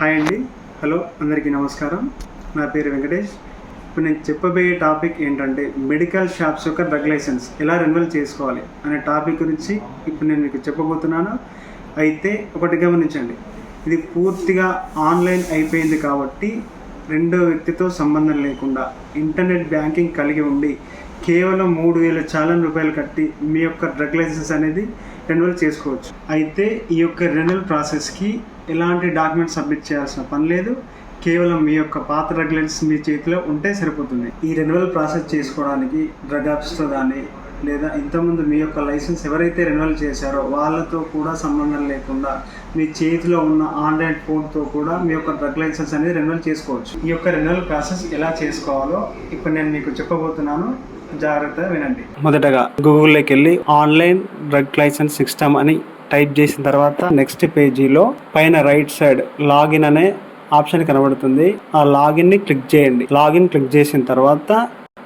Hi అండి. Hello, అందరికీ నమస్కారం. నా పేరు వెంకటేష్. ఇప్పుడు నేను చెప్పబోయే టాపిక్ ఏంటంటే మెడికల్ షాప్స్ యొక్క డ్రగ్ లైసెన్స్ ఎలా రెన్యువల్ చేసుకోవాలి అనే టాపిక్ గురించి ఇప్పుడు నేను మీకు చెప్పబోతున్నాను. అయితే ఒకటి గమనించండి, ఇది పూర్తిగా ఆన్లైన్ అయిపోయింది కాబట్టి రెండో వ్యక్తితో సంబంధం లేకుండా ఇంటర్నెట్ బ్యాంకింగ్ కలిగి ఉండి కేవలం 3,000 చాలన్ రూపాయలు కట్టి మీ యొక్క డ్రగ్ లైసెన్స్ అనేది రెన్యువల్ చేసుకోవచ్చు. అయితే ఈ యొక్క రెన్యువల్ ప్రాసెస్కి ఎలాంటి డాక్యుమెంట్స్ సబ్మిట్ చేయాల్సిన పని లేదు. కేవలం మీ యొక్క పాత డ్రగ్ లైసెన్స్ మీ చేతిలో ఉంటే సరిపోతుంది. ఈ రెన్యువల్ ప్రాసెస్ చేసుకోవడానికి డ్రగ్ ఆఫీస్తో కానీ లేదా ఇంతకుముందు మీ యొక్క లైసెన్స్ ఎవరైతే రెన్యువల్ చేశారో వాళ్ళతో కూడా సంబంధం లేకుండా మీ చేతిలో ఉన్న ఆండ్రాయిడ్ ఫోన్తో కూడా మీ యొక్క డ్రగ్ లైసెన్స్ అనేది రెన్యువల్ చేసుకోవచ్చు. ఈ యొక్క రెన్యువల్ ప్రాసెస్ ఎలా చేసుకోవాలో ఇప్పుడు నేను మీకు చెప్పబోతున్నాను. జాగ్రత్తగా వినండి. మొదటగా గూగుల్లోకి వెళ్ళి ఆన్లైన్ డ్రగ్ లైసెన్స్ సిస్టమ్ అని టైప్ చేసిన తర్వాత నెక్స్ట్ పేజీలో పైన రైట్ సైడ్ లాగిన్ అనే ఆప్షన్ కనబడుతుంది. ఆ లాగిన్ని క్లిక్ చేయండి. లాగిన్ క్లిక్ చేసిన తర్వాత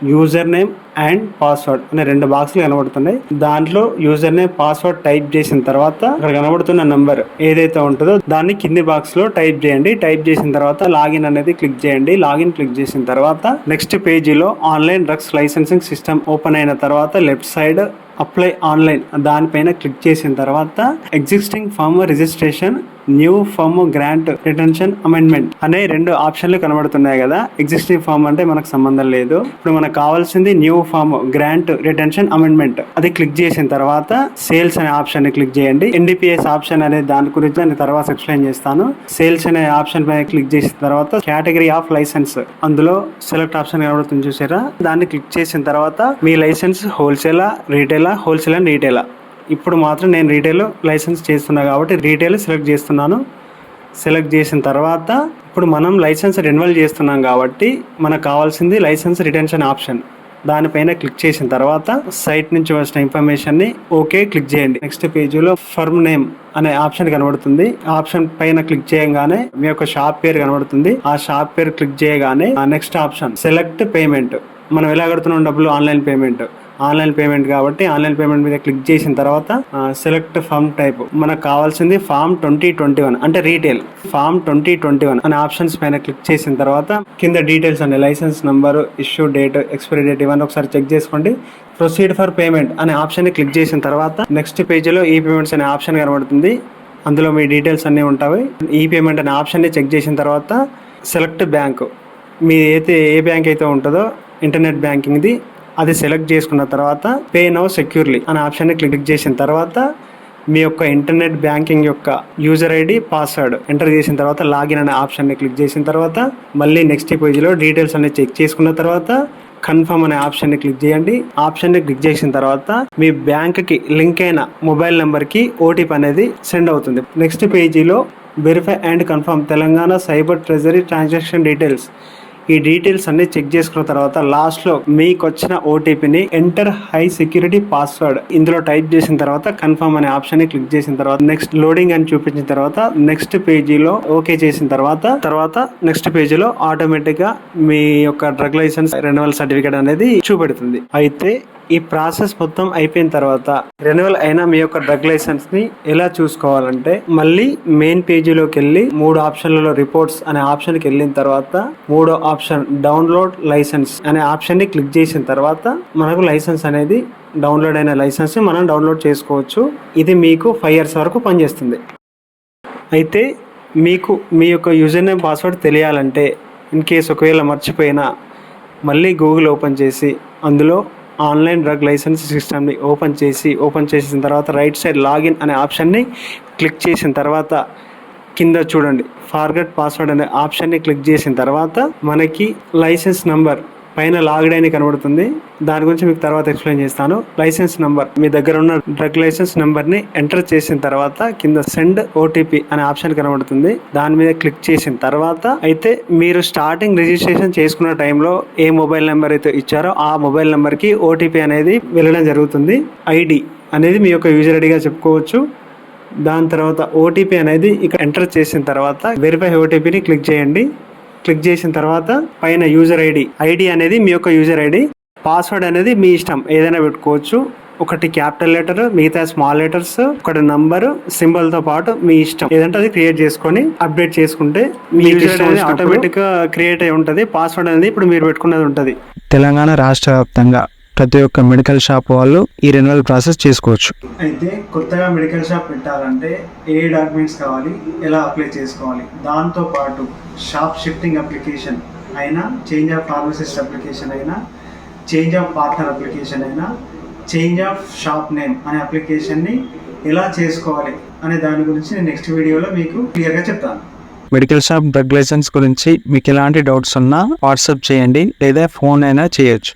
యూజర్ నేమ్ అండ్ పాస్వర్డ్ అనే 2 బాక్సులు కనబడుతున్నాయి. దాంట్లో యూజర్ నేమ్ పాస్వర్డ్ టైప్ చేసిన తర్వాత అక్కడ కనబడుతున్న నంబర్ ఏదైతే ఉంటుందో దాన్ని కింది బాక్స్ లో టైప్ చేయండి. టైప్ చేసిన తర్వాత లాగిన్ అనేది క్లిక్ చేయండి. లాగిన్ క్లిక్ చేసిన తర్వాత నెక్స్ట్ పేజీలో online drugs licensing system open అయిన తర్వాత లెఫ్ట్ సైడ్ అప్లై ఆన్లైన్ దానిపైన క్లిక్ చేసిన తర్వాత existing form registration, new form grant retention amendment అనే 2 ఆప్షన్లు కనబడుతున్నాయి కదా. ఎగ్జిస్టింగ్ ఫామ్ అంటే మనకు సంబంధం లేదు. ఇప్పుడు మనకు కావాల్సింది new form grant retention amendment. అది క్లిక్ చేసిన తర్వాత సేల్స్ అనే ఆప్షన్ ని క్లిక్ చేయండి. ఎన్డిపిఎస్ ఆప్షన్ అనే దాని గురించి నేను తర్వాత ఎక్స్ప్లెయిన్ చేస్తాను. సేల్స్ అనే ఆప్షన్ పైన క్లిక్ చేసిన తర్వాత కేటగిరీ ఆఫ్ లైసెన్స్ అందులో సెలెక్ట్ ఆప్షన్ కనబడుతుంది చూసారా, దాన్ని క్లిక్ చేసిన తర్వాత మీ లైసెన్స్ హోల్సేలా, రీటైలా, హోల్సేల్ అండ్ రీటైలా. ఇప్పుడు మాత్రం నేను రీటైల్ లైసెన్స్ చేస్తున్నా కాబట్టి రీటైల్ సెలెక్ట్ చేస్తున్నాను. సెలెక్ట్ చేసిన తర్వాత ఇప్పుడు మనం లైసెన్స్ రెన్యువల్ చేస్తున్నాం కాబట్టి మనకు కావాల్సింది లైసెన్స్ రిటెన్షన్ ఆప్షన్. దానిపైన క్లిక్ చేసిన తర్వాత సైట్ నుంచి వచ్చిన ఇన్ఫర్మేషన్ని ఓకే క్లిక్ చేయండి. నెక్స్ట్ పేజీలో ఫర్మ్ నేమ్ అనే ఆప్షన్ కనబడుతుంది. ఆప్షన్ పైన క్లిక్ చేయగానే మీ యొక్క షాప్ పేరు కనబడుతుంది. ఆ షాప్ పేరు క్లిక్ చేయగానే నెక్స్ట్ ఆప్షన్ సెలెక్ట్ పేమెంట్. మనం ఎలా కడుతున్నాం డబ్బులు, ఆన్లైన్ పేమెంట్ కాబట్టి ఆన్లైన్ పేమెంట్ మీద క్లిక్ చేసిన తర్వాత సెలెక్ట్ ఫామ్ టైప్. మనకు కావాల్సింది ఫామ్ 2021 అంటే రీటైల్ ఫామ్ 2021 అనే ఆప్షన్స్ పైన క్లిక్ చేసిన తర్వాత కింద డీటెయిల్స్ అండి, license number, issue date, expiry date ఇవన్నీ ఒకసారి చెక్ చేసుకోండి. ప్రొసీడ్ ఫర్ పేమెంట్ అనే ఆప్షన్ ని క్లిక్ చేసిన తర్వాత నెక్స్ట్ పేజీలో ఈ పేమెంట్స్ అనే ఆప్షన్ కనబడుతుంది. అందులో మీ డీటెయిల్స్ అన్నీ ఉంటాయి. ఈ పేమెంట్ అనే ఆప్షన్ ని చెక్ చేసిన తర్వాత సెలెక్ట్ బ్యాంక్, మీ ఏ బ్యాంక్ అయితే ఉంటుందో ఇంటర్నెట్ బ్యాంకింగ్ది అది సెలెక్ట్ చేసుకున్న తర్వాత పే నౌ సెక్యూర్లీ అనే ఆప్షన్ని క్లిక్ చేసిన తర్వాత మీ యొక్క ఇంటర్నెట్ బ్యాంకింగ్ యొక్క యూజర్ ఐడి, పాస్వర్డ్ ఎంటర్ చేసిన తర్వాత లాగిన్ అనే ఆప్షన్ని క్లిక్ చేసిన తర్వాత మళ్ళీ నెక్స్ట్ పేజీలో డీటెయిల్స్ అన్ని చెక్ చేసుకున్న తర్వాత కన్ఫర్మ్ అనే ఆప్షన్ని క్లిక్ చేయండి. ఆప్షన్ని క్లిక్ చేసిన తర్వాత మీ బ్యాంక్కి లింక్ అయిన మొబైల్ నెంబర్కి ఓటీపీ అనేది సెండ్ అవుతుంది. నెక్స్ట్ పేజీలో verify and confirm Telangana cyber treasury transaction details. ఈ డీటెయిల్స్ అన్ని చెక్ చేసుకున్న తర్వాత లాస్ట్లో మీకు వచ్చిన ఓటీపీని ఎంటర్ హై సెక్యూరిటీ పాస్వర్డ్ ఇందులో టైప్ చేసిన తర్వాత కన్ఫర్మ్ అనే ఆప్షన్ ని క్లిక్ చేసిన తర్వాత నెక్స్ట్ లోడింగ్ అని చూపించిన తర్వాత నెక్స్ట్ పేజీలో ఓకే చేసిన తర్వాత నెక్స్ట్ పేజీలో ఆటోమేటిక్ గా మీ యొక్క డ్రగ్ లైసెన్స్ రెన్యువల్ సర్టిఫికేట్ అనేది చూపెడుతుంది. అయితే ఈ ప్రాసెస్ మొత్తం అయిపోయిన తర్వాత రెన్యువల్ అయిన మీ యొక్క డ్రగ్ లైసెన్స్ ని ఎలా చూసుకోవాలంటే మళ్ళీ మెయిన్ పేజీలోకి వెళ్ళి 3 ఆప్షన్లలో రిపోర్ట్స్ అనే ఆప్షన్కి వెళ్ళిన తర్వాత 3వ ఆప్షన్ డౌన్లోడ్ లైసెన్స్ అనే ఆప్షన్ ని క్లిక్ చేసిన తర్వాత మనకు లైసెన్స్ అనేది డౌన్లోడ్ అయిన లైసెన్స్ ని మనం డౌన్లోడ్ చేసుకోవచ్చు. ఇది మీకు 5 years వరకు పనిచేస్తుంది. అయితే మీకు మీ యొక్క యూజర్ నేమ్ పాస్వర్డ్ తెలియాలంటే ఇన్ కేస్ ఒకవేళ మర్చిపోయినా మళ్ళీ గూగుల్ ఓపెన్ చేసి అందులో ఆన్లైన్ డ్రగ్ లైసెన్స్ సిస్టమ్ని ఓపెన్ చేసిన తర్వాత రైట్ సైడ్ లాగిన్ అనే ఆప్షన్ని క్లిక్ చేసిన తర్వాత కింద చూడండి ఫర్గెట్ పాస్వర్డ్ అనే ఆప్షన్ని క్లిక్ చేసిన తర్వాత మనకి లైసెన్స్ నంబర్ పైన లాగ్డ్ అని కనబడుతుంది. దాని గురించి మీకు తర్వాత ఎక్స్ప్లెయిన్ చేస్తాను. లైసెన్స్ నంబర్, మీ దగ్గర ఉన్న డ్రగ్ లైసెన్స్ నెంబర్ని ఎంటర్ చేసిన తర్వాత కింద సెండ్ ఓటీపీ అనే ఆప్షన్ కనబడుతుంది. దాని మీద క్లిక్ చేసిన తర్వాత అయితే మీరు స్టార్టింగ్ రిజిస్ట్రేషన్ చేసుకున్న టైంలో ఏ మొబైల్ నెంబర్ అయితే ఇచ్చారో ఆ మొబైల్ నెంబర్కి ఓటీపీ అనేది వెళ్ళడం జరుగుతుంది. ఐడి అనేది మీ యొక్క యూజర్ ఐడిగా చెప్పుకోవచ్చు. దాని తర్వాత ఓటీపీ అనేది ఇక్కడ ఎంటర్ చేసిన తర్వాత వెరిఫై ఓటీపీని క్లిక్ చేయండి. క్లిక్ చేసిన తర్వాత పైన యూజర్ ఐడి అనేది మీ యొక్క యూజర్ ఐడి, పాస్వర్డ్ అనేది మీ ఇష్టం ఏదైనా పెట్టుకోవచ్చు. ఒకటి క్యాపిటల్ లెటర్, మిగతా స్మాల్ లెటర్స్, ఒకటి నంబర్, సింబల్ తో పాటు మీ ఇష్టం ఏదంటే అది క్రియేట్ చేసుకొని అప్డేట్ చేసుకుంటే మీ ఆటోమేటిక్ గా క్రియేట్ అయి ఉంటది. పాస్వర్డ్ అనేది ఇప్పుడు మీరు పెట్టుకున్నది ఉంటది. తెలంగాణ రాష్ట్ర వ్యాప్తంగా ప్రతి ఒక్క మెడికల్ షాప్ వాళ్ళు ఈ రెన్యువల్ ప్రాసెస్ చేసుకోవచ్చు. అయితే కొత్తగా మెడికల్ షాప్ పెట్టాలంటే ఏ డాక్యుమెంట్స్ కావాలి, ఎలా అప్లై చేసుకోవాలి, దాంతో పాటు షాప్ షిఫ్టింగ్ అప్లికేషన్ అయినా, చేంజ్ ఆఫ్ ఫార్మసిస్ట్ అప్లికేషన్ అయినా, చేంజ్ ఆఫ్ పార్ట్నర్ అప్లికేషన్ అయినా, చేంజ్ ఆఫ్ షాప్ నేమ్ అనే అప్లికేషన్ని ఎలా చేసుకోవాలి అనే దాని గురించి నేను నెక్స్ట్ వీడియోలో మీకు క్లియర్గా చెప్తాను. మెడికల్ షాప్ డ్రగ్ లైసెన్స్ గురించి మీకు ఎలాంటి డౌట్స్ ఉన్నా వాట్సాప్ చేయండి లేదా ఫోన్ అయినా చేయొచ్చు.